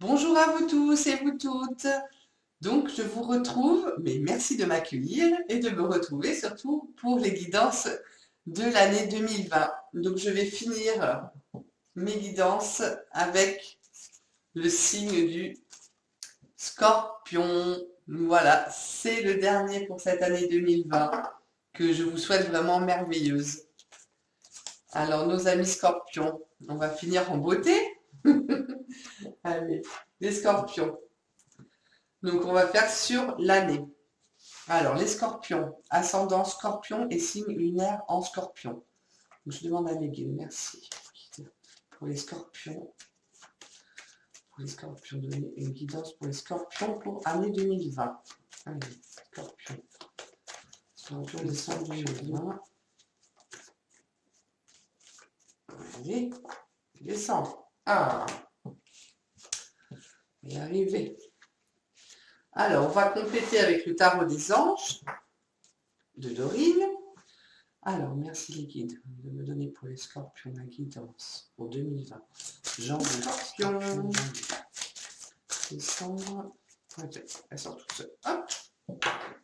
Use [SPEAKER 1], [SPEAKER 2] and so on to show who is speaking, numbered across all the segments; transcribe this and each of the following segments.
[SPEAKER 1] Bonjour à vous tous et vous toutes. Donc, je vous retrouve, mais merci de m'accueillir et de me retrouver surtout pour les guidances de l'année 2020. Donc, je vais finir mes guidances avec le signe du Scorpion. Voilà, c'est le dernier pour cette année 2020 que je vous souhaite vraiment merveilleuse. Alors, nos amis Scorpions, on va finir en beauté. Allez, les Scorpions. Donc, on va faire sur l'année. Alors, les Scorpions, ascendant Scorpion et signe lunaire en Scorpion. Donc, je demande à mes guides, merci. Pour les Scorpions, donner une guidance pour les Scorpions pour année 2020. Allez, Scorpion. Scorpion, décembre 2020. Allez, décembre. Ah, y arriver. Alors, on va compléter avec le tarot des anges de Dorine. Alors, merci les guides de me donner pour les Scorpions la guidance pour 2020. Janvier, Scorpion, décembre. Elle sort toute seule. Hop,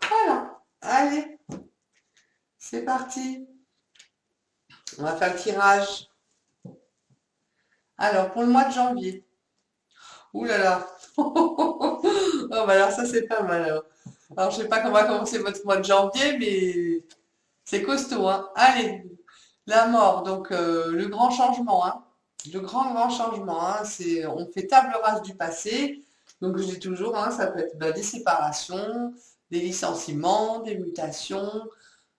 [SPEAKER 1] voilà. Allez, c'est parti. On va faire le tirage. Alors, pour le mois de janvier. Ouh là là. Oh, bah alors ça, c'est pas mal. Alors, je sais pas comment va commencer votre mois de janvier, mais c'est costaud, hein. Allez, la mort, donc le grand changement, hein. Le grand changement, hein. On fait table rase du passé. Donc je dis toujours, hein, ça peut être des séparations, des licenciements, des mutations,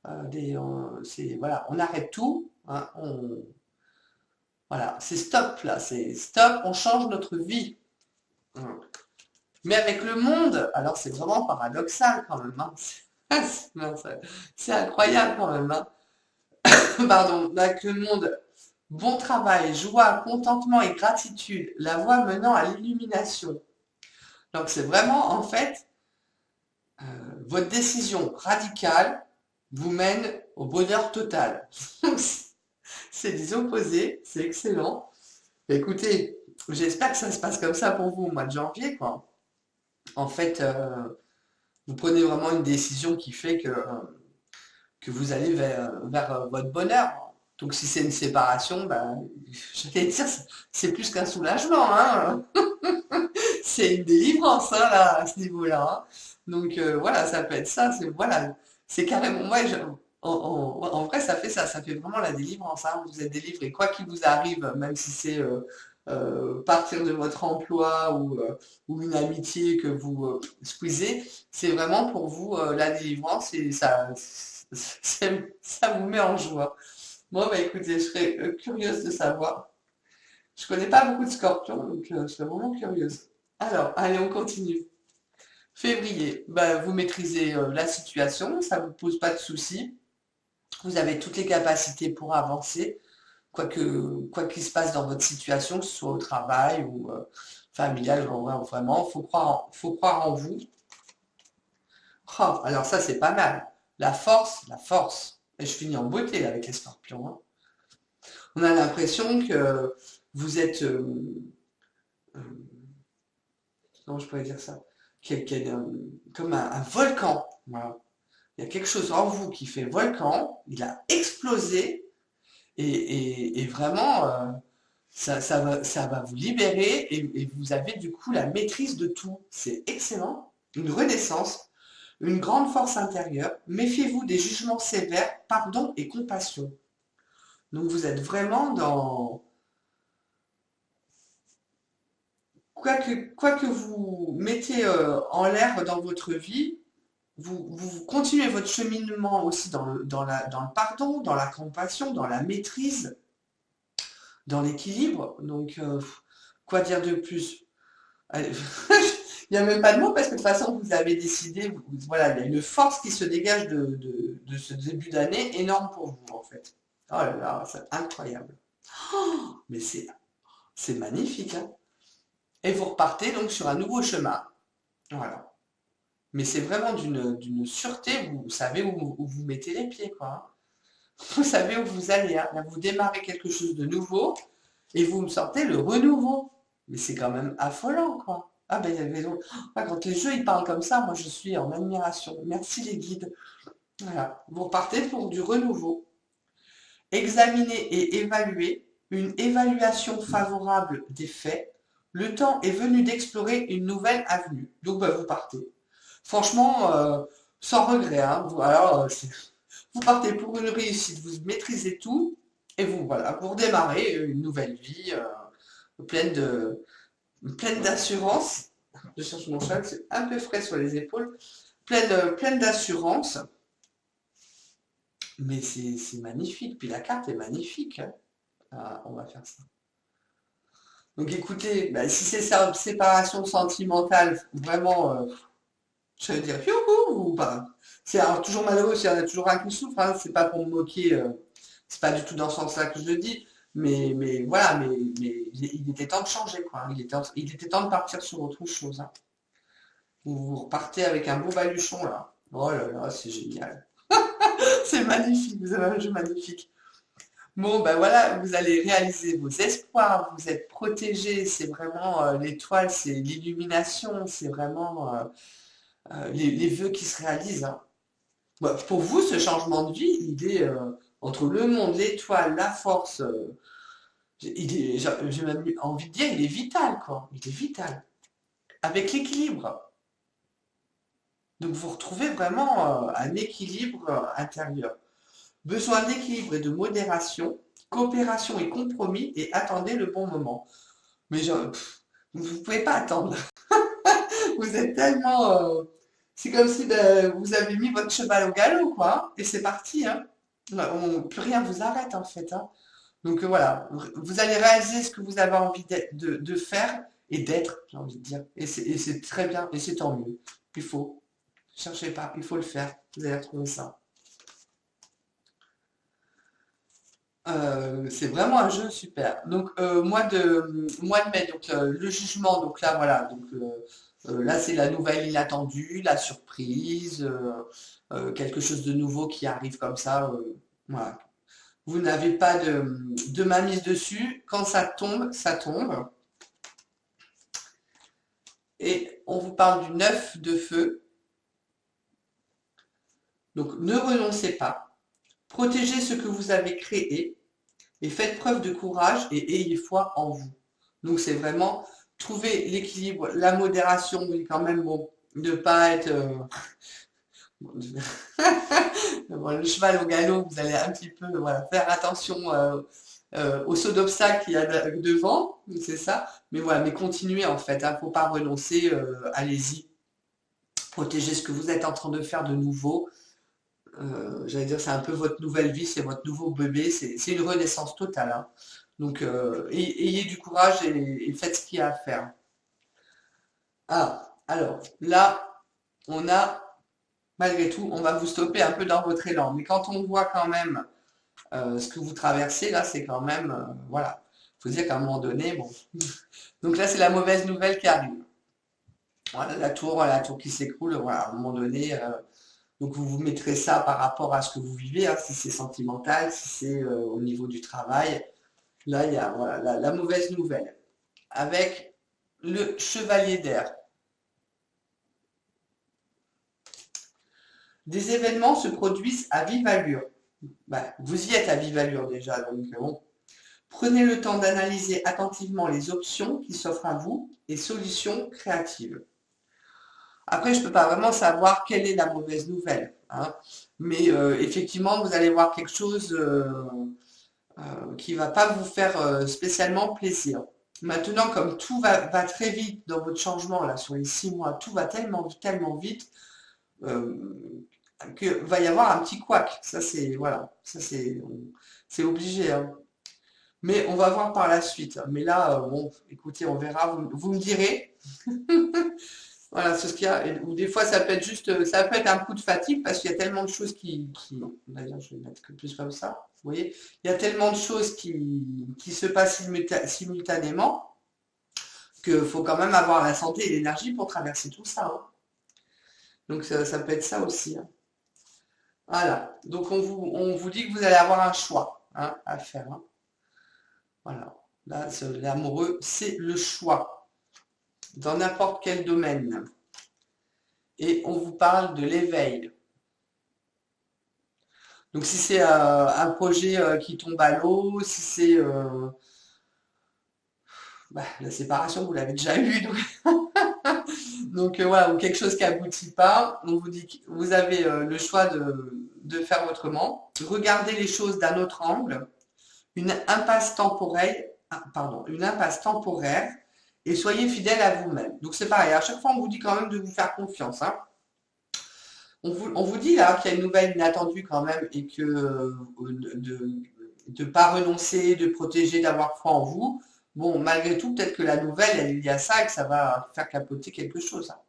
[SPEAKER 1] voilà, on arrête tout, hein, voilà, c'est stop là, c'est stop, on change notre vie. Mais avec le monde, alors c'est vraiment paradoxal quand même, hein. C'est incroyable quand même, hein. Pardon, avec le monde, bon travail, joie, contentement et gratitude, la voie menant à l'illumination. Donc c'est vraiment en fait votre décision radicale vous mène au bonheur total. C'est des opposés, c'est excellent. Écoutez, j'espère que ça se passe comme ça pour vous au mois de janvier, quoi. En fait, vous prenez vraiment une décision qui fait que vous allez vers votre bonheur. Donc si c'est une séparation, ben, j'allais dire, c'est plus qu'un soulagement, hein. C'est une délivrance, hein, là, à ce niveau-là, hein. Donc voilà, ça peut être ça, voilà, c'est carrément, en vrai, ça fait ça, ça fait vraiment la délivrance, hein. Vous êtes délivré, quoi qu'il vous arrive, même si c'est partir de votre emploi ou une amitié que vous squeezez, c'est vraiment pour vous la délivrance et ça vous met en joie. Bon, bah écoutez, je serais curieuse de savoir. Je connais pas beaucoup de scorpions, donc je serais vraiment curieuse. Alors, allez, on continue. Février, bah, vous maîtrisez la situation, ça ne vous pose pas de soucis. Vous avez toutes les capacités pour avancer, quoi qu'il se passe dans votre situation, que ce soit au travail ou familial, vraiment, faut croire en vous. Oh, alors ça, c'est pas mal. La force, la force. Et je finis en beauté avec les scorpions, hein. On a l'impression que vous êtes, euh, comment je pourrais dire ça, comme un volcan. Voilà. Il y a quelque chose en vous qui fait volcan, il a explosé et vraiment, ça va vous libérer et vous avez du coup la maîtrise de tout. C'est excellent. Une renaissance, une grande force intérieure. Méfiez-vous des jugements sévères, pardon et compassion. Donc vous êtes vraiment dans... Quoi que vous mettez en l'air dans votre vie, vous continuez votre cheminement aussi dans le pardon, dans la compassion, dans la maîtrise, dans l'équilibre. Donc, quoi dire de plus? Allez, il n'y a même pas de mots parce que de toute façon, vous avez décidé, voilà, il y a une force qui se dégage de ce début d'année énorme pour vous, en fait. Oh là là, c'est incroyable. Mais c'est magnifique, hein. Et vous repartez donc sur un nouveau chemin. Voilà. Mais c'est vraiment d'une sûreté, vous savez où vous mettez les pieds, quoi, hein. Vous savez où vous allez, hein. Là, vous démarrez quelque chose de nouveau et vous me sortez le renouveau. Mais c'est quand même affolant, quoi. Ah ben, il y avait donc... Ah, quand les jeux, ils parlent comme ça, moi, je suis en admiration. Merci les guides. Voilà. Vous repartez pour du renouveau. Examiner et évaluer. Une évaluation favorable des faits. Le temps est venu d'explorer une nouvelle avenue. Donc, bah, vous partez. Franchement, sans regret, hein. Alors, vous partez pour une réussite, vous maîtrisez tout, et vous, voilà, pour démarrer une nouvelle vie pleine de, pleine d'assurance. Je cherche mon chat, c'est un peu frais sur les épaules. Pleine d'assurance. Mais c'est magnifique. Puis la carte est magnifique, hein. Ah, on va faire ça. Donc écoutez, bah, si c'est ça, séparation sentimentale, vraiment, je veux dire, youhou, ou pas. C'est alors, toujours malheureux, il y en a toujours un qui souffre, hein, c'est pas pour me moquer, c'est pas du tout dans ce sens-là que je le dis, mais voilà, mais il était temps de changer, quoi. Il était temps de partir sur autre chose, hein. Vous repartez avec un beau baluchon, là. Oh là là, c'est génial. C'est magnifique, vous avez un jeu magnifique. Bon, ben voilà, vous allez réaliser vos espoirs, vous êtes protégés, c'est vraiment l'étoile, c'est l'illumination, c'est vraiment les vœux qui se réalisent, hein. Bah, pour vous, ce changement de vie, il est entre le monde, l'étoile, la force, j'ai même envie de dire, il est vital, quoi. Il est vital. Avec l'équilibre. Donc vous retrouvez vraiment un équilibre intérieur. Besoin d'équilibre et de modération, coopération et compromis, et attendez le bon moment. Mais vous ne pouvez pas attendre. Vous êtes tellement... c'est comme si ben, vous avez mis votre cheval au galop, quoi. Et c'est parti, hein. Plus rien vous arrête, en fait, hein. Donc voilà, vous allez réaliser ce que vous avez envie de faire et d'être, j'ai envie de dire. Et c'est très bien, et c'est tant mieux. Il faut. Cherchez pas, il faut le faire. Vous allez retrouver ça. C'est vraiment un jeu super. Donc mois de mai, donc le jugement, donc là voilà, donc là c'est la nouvelle inattendue, la surprise, quelque chose de nouveau qui arrive comme ça. Voilà. Vous n'avez pas de mainmise dessus. Quand ça tombe, ça tombe. Et on vous parle du 9 de feu. Donc ne renoncez pas. Protégez ce que vous avez créé et faites preuve de courage et ayez foi en vous. Donc c'est vraiment trouver l'équilibre, la modération, mais quand même bon, ne pas être bon, le cheval au galop, vous allez un petit peu voilà, faire attention au saut d'obstacle qu'il y a devant, c'est ça. Mais voilà, mais continuez en fait, hein, faut pas renoncer, allez-y, protégez ce que vous êtes en train de faire de nouveau. J'allais dire, c'est un peu votre nouvelle vie, c'est votre nouveau bébé, c'est une renaissance totale, hein. Donc, ayez du courage et faites ce qu'il y a à faire. Ah, alors, là, on a, malgré tout, on va vous stopper un peu dans votre élan. Mais quand on voit quand même ce que vous traversez, là, c'est quand même, voilà. Il faut dire qu'à un moment donné, bon. Donc là, c'est la mauvaise nouvelle qui arrive. Voilà, la tour qui s'écroule, voilà, à un moment donné, donc vous vous mettrez ça par rapport à ce que vous vivez, hein, si c'est sentimental, si c'est au niveau du travail. Là, il y a voilà, la mauvaise nouvelle. Avec le chevalier d'air. Des événements se produisent à vive allure. Bah, vous y êtes à vive allure déjà, donc bon. Prenez le temps d'analyser attentivement les options qui s'offrent à vous et solutions créatives. Après, je ne peux pas vraiment savoir quelle est la mauvaise nouvelle, hein, mais effectivement, vous allez voir quelque chose qui ne va pas vous faire spécialement plaisir. Maintenant, comme tout va très vite dans votre changement, là, sur les 6 mois, tout va tellement vite euh, que va y avoir un petit couac. Ça, c'est, voilà, ça, c'est obligé, hein. Mais on va voir par la suite. Mais là, bon, écoutez, on verra, vous me direz. Voilà, c'est ce qu'il y a. Ou des fois, ça peut être juste, ça peut être un coup de fatigue parce qu'il y a tellement de choses d'ailleurs, je vais mettre que plus comme ça. Vous voyez, il y a tellement de choses qui se passent simultanément qu'il faut quand même avoir la santé et l'énergie pour traverser tout ça, hein. Donc ça peut être ça aussi, hein. Voilà. Donc on vous dit que vous allez avoir un choix, hein, à faire, hein. Voilà. Là, l'amoureux, c'est le choix dans n'importe quel domaine. Et on vous parle de l'éveil. Donc si c'est un projet qui tombe à l'eau, si c'est la séparation, vous l'avez déjà eu, donc, voilà, ou quelque chose qui aboutit pas, on vous dit que vous avez le choix de faire autrement. Regardez les choses d'un autre angle, une impasse temporaire, une impasse temporaire, et soyez fidèle à vous-même. Donc c'est pareil, à chaque fois on vous dit quand même de vous faire confiance, hein. On vous dit là qu'il y a une nouvelle inattendue quand même et que de ne pas renoncer, de protéger, d'avoir foi en vous. Bon, malgré tout, peut-être que la nouvelle, elle est liée à ça et que ça va faire capoter quelque chose, hein.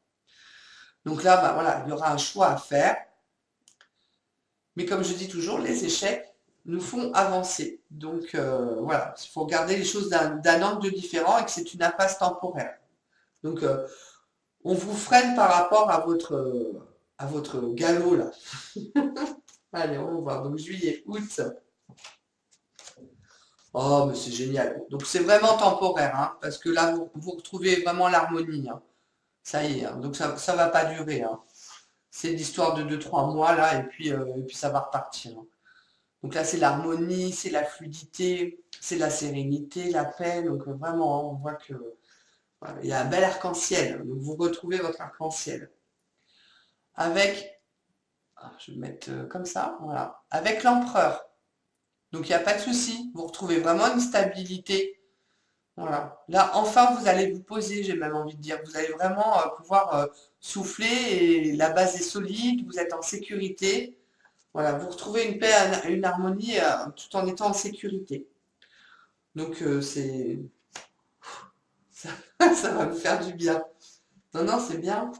[SPEAKER 1] Donc là, bah, voilà, il y aura un choix à faire. Mais comme je dis toujours, les échecs nous font avancer. Donc voilà, il faut regarder les choses d'un angle différent et que c'est une impasse temporaire. Donc on vous freine par rapport à votre galop là. Allez, on va voir. Donc juillet, août. Oh, mais c'est génial. Donc c'est vraiment temporaire, hein, parce que là, vous retrouvez vraiment l'harmonie, hein. Ça y est, hein. Donc ça va pas durer, hein. C'est l'histoire de 2 3 mois là, et puis ça va repartir, hein. Donc là, c'est l'harmonie, c'est la fluidité, c'est la sérénité, la paix. Donc vraiment, hein, on voit que voilà, il y a un bel arc-en-ciel. Donc vous retrouvez votre arc-en-ciel. Avec, je vais le mettre comme ça, voilà. Avec l'empereur. Donc il n'y a pas de souci. Vous retrouvez vraiment une stabilité. Voilà. Là, enfin, vous allez vous poser, j'ai même envie de dire. Vous allez vraiment pouvoir souffler et la base est solide, vous êtes en sécurité. Voilà, vous retrouvez une paix, une harmonie tout en étant en sécurité. Donc ça, ça va vous faire du bien. Non, non, c'est bien.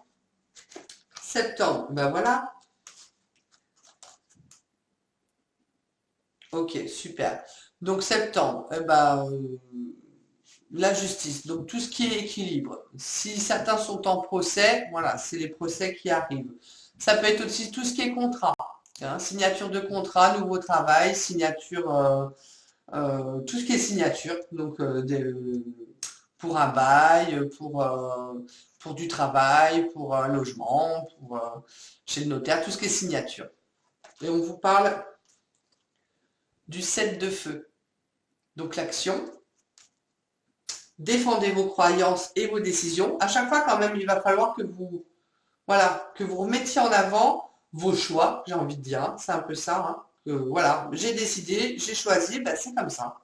[SPEAKER 1] Septembre, ben voilà. Ok, super. Donc septembre, eh ben, la justice. Donc tout ce qui est équilibre. Si certains sont en procès, voilà, c'est les procès qui arrivent. Ça peut être aussi tout ce qui est contrat, hein, signature de contrat, nouveau travail, signature, tout ce qui est signature. Donc pour un bail, pour du travail, pour un logement, chez le notaire, tout ce qui est signature. Et on vous parle du 7 de feu. Donc l'action, défendez vos croyances et vos décisions. À chaque fois, quand même, il va falloir que vous, voilà, que vous remettiez en avant vos choix, j'ai envie de dire, hein. C'est un peu ça, hein. Voilà, j'ai décidé, j'ai choisi, ben, c'est comme ça.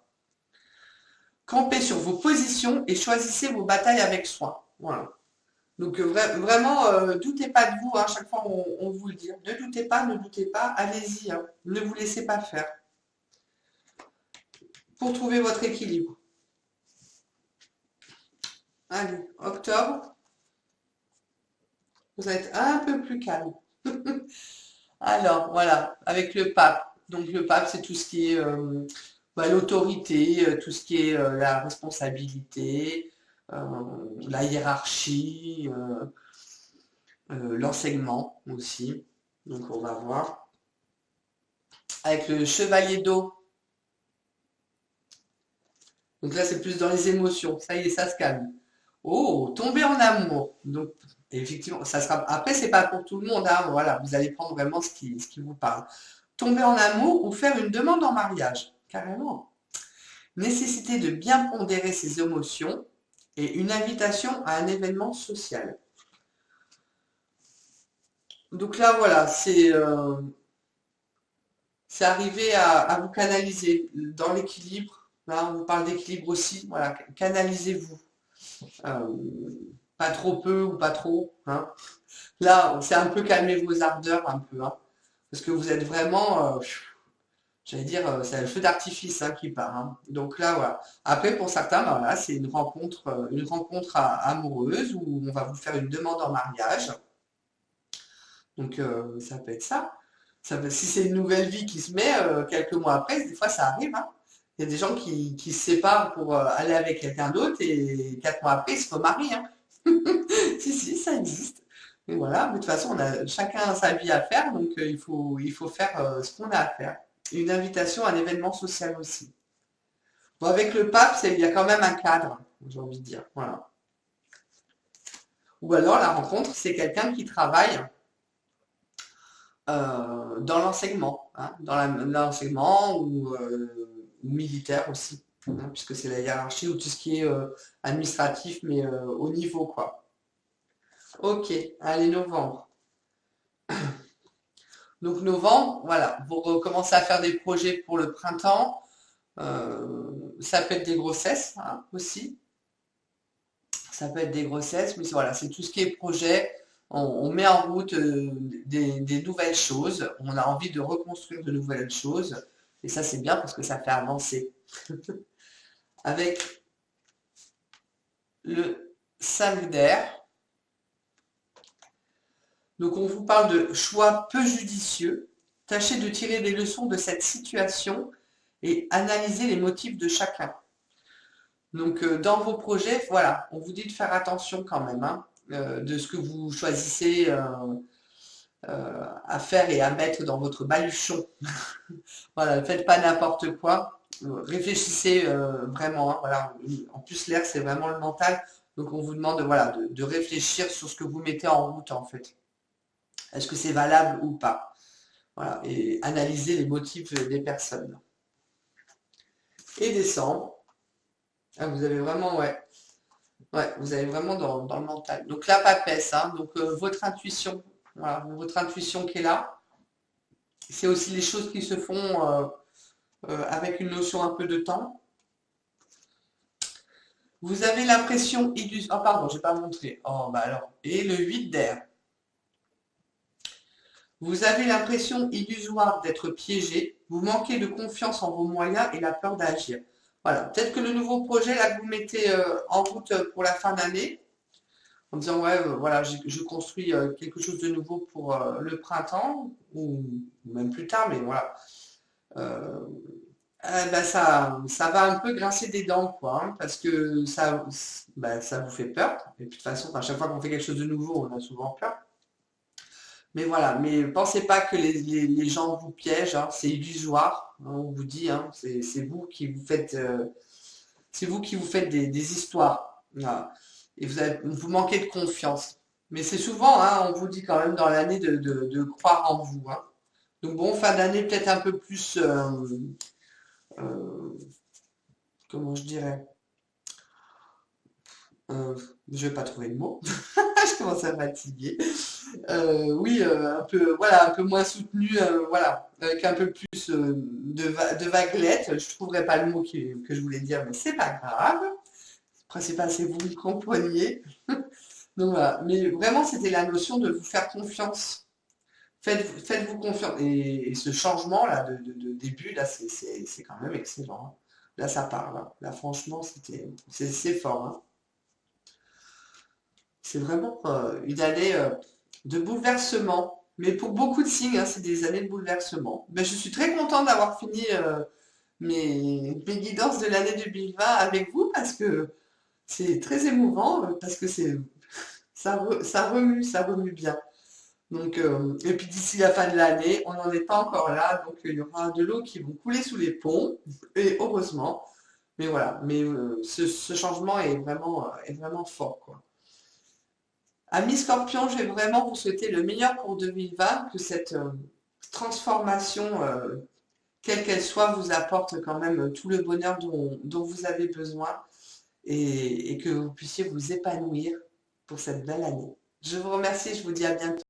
[SPEAKER 1] Campez sur vos positions et choisissez vos batailles avec soin. Voilà. Donc vraiment, doutez pas de vous, hein, chaque fois on vous le dit. Ne doutez pas, ne doutez pas, allez-y, hein. Ne vous laissez pas faire. Pour trouver votre équilibre. Allez, octobre, vous êtes un peu plus calme. Alors, voilà, avec le pape. Donc le pape, c'est tout ce qui est l'autorité, tout ce qui est la responsabilité, euh, la hiérarchie, l'enseignement aussi. Donc on va voir. Avec le chevalier d'eau. Donc là, c'est plus dans les émotions. Ça y est, ça se calme. Oh, tomber en amour. Donc, effectivement, ça sera. Après, c'est pas pour tout le monde, hein. Voilà, vous allez prendre vraiment ce qui vous parle. Tomber en amour ou faire une demande en mariage. Carrément. Nécessité de bien pondérer ses émotions et une invitation à un événement social. Donc là, voilà, c'est arriver à vous canaliser dans l'équilibre. Là, on vous parle d'équilibre aussi. Voilà, canalisez-vous. Euh, Pas trop peu ou pas trop, hein. Là, c'est un peu calmer vos ardeurs, un peu, hein, parce que vous êtes vraiment, j'allais dire, c'est le feu d'artifice, hein, qui part, hein. Donc là, voilà. Après, pour certains, ben voilà, c'est une rencontre amoureuse où on va vous faire une demande en mariage. Donc ça peut être ça. Si c'est une nouvelle vie qui se met quelques mois après, des fois ça arrive, hein. Il y a des gens qui se séparent pour aller avec quelqu'un d'autre et 4 mois après, ils se remarient, hein. Si, si, ça existe. Et voilà, mais de toute façon, on a chacun sa vie à faire, donc il faut faire ce qu'on a à faire. Une invitation à un événement social aussi. Bon, avec le pape, il y a quand même un cadre, j'ai envie de dire. Voilà. Ou alors la rencontre, c'est quelqu'un qui travaille dans l'enseignement, hein, l'enseignement ou militaire aussi, hein, puisque c'est la hiérarchie ou tout ce qui est administratif, mais au niveau, quoi. Ok, allez, novembre. Donc novembre, voilà, vous recommencez à faire des projets pour le printemps. Ça peut être des grossesses hein, aussi. Ça peut être des grossesses, mais voilà, c'est tout ce qui est projet. On met en route des nouvelles choses. On a envie de reconstruire de nouvelles choses. Et ça, c'est bien parce que ça fait avancer. Avec le 5 d'air. Donc, on vous parle de choix peu judicieux. Tâchez de tirer des leçons de cette situation et analyser les motifs de chacun. Donc, dans vos projets, voilà, on vous dit de faire attention quand même hein, de ce que vous choisissez à faire et à mettre dans votre baluchon. Voilà, ne faites pas n'importe quoi. Réfléchissez vraiment. Hein, voilà. En plus, l'air, c'est vraiment le mental. Donc, on vous demande voilà, de réfléchir sur ce que vous mettez en route, en fait. Est-ce que c'est valable ou pas? Voilà, et analyser les motifs des personnes. Et décembre, ah, vous avez vraiment, ouais, vous avez vraiment dans le mental. Donc la papesse, hein, donc votre intuition, voilà, votre intuition qui est là. C'est aussi les choses qui se font avec une notion un peu de temps. Vous avez l'impression illusoire. Oh pardon, j'ai pas montré. Oh bah alors. Et le 8 d'air. Vous avez l'impression illusoire d'être piégé. Vous manquez de confiance en vos moyens et la peur d'agir. Voilà. Peut-être que le nouveau projet là que vous mettez en route pour la fin d'année, en disant ouais voilà je construis quelque chose de nouveau pour le printemps ou même plus tard, mais voilà. Euh, ben ça va un peu grincer des dents, quoi, hein, parce que ça vous fait peur. Et puis de toute façon, à chaque fois qu'on fait quelque chose de nouveau, on a souvent peur. Mais voilà, mais pensez pas que les gens vous piègent, hein, c'est illusoire, hein, on vous dit, hein, c'est vous qui vous faites, des histoires. Voilà. Et vous manquez de confiance. Mais c'est souvent, hein, on vous dit quand même dans l'année de croire en vous. Hein. Donc bon, fin d'année peut-être un peu plus, euh, comment je dirais, euh, je vais pas trouver le mot. Je commence à fatiguer. Oui, un peu, voilà, un peu moins soutenu, voilà, avec un peu plus de vaguelettes. Je trouverai pas le mot que je voulais dire, mais c'est pas grave. Le principal, c'est que vous le compreniez. Donc voilà. Mais vraiment, c'était la notion de vous faire confiance. Faites-vous confiance. Et ce changement-là de début, là, c'est quand même excellent. Hein. Là, ça parle. Hein. Là, franchement, c'est fort. Hein. C'est vraiment une année de bouleversement. Mais pour beaucoup de signes, hein, c'est des années de bouleversement. Mais je suis très contente d'avoir fini mes guidances de l'année 2020 avec vous parce que c'est très émouvant, parce que ça remue bien. Donc, et puis d'ici la fin de l'année, on n'en est pas encore là, donc il y aura de l'eau qui vont couler sous les ponts, et heureusement. Mais voilà, mais ce changement est vraiment fort, quoi. Amis Scorpion, je vais vraiment vous souhaiter le meilleur pour 2020, que cette transformation, quelle qu'elle soit, vous apporte quand même tout le bonheur dont vous avez besoin et que vous puissiez vous épanouir pour cette belle année. Je vous remercie, je vous dis à bientôt.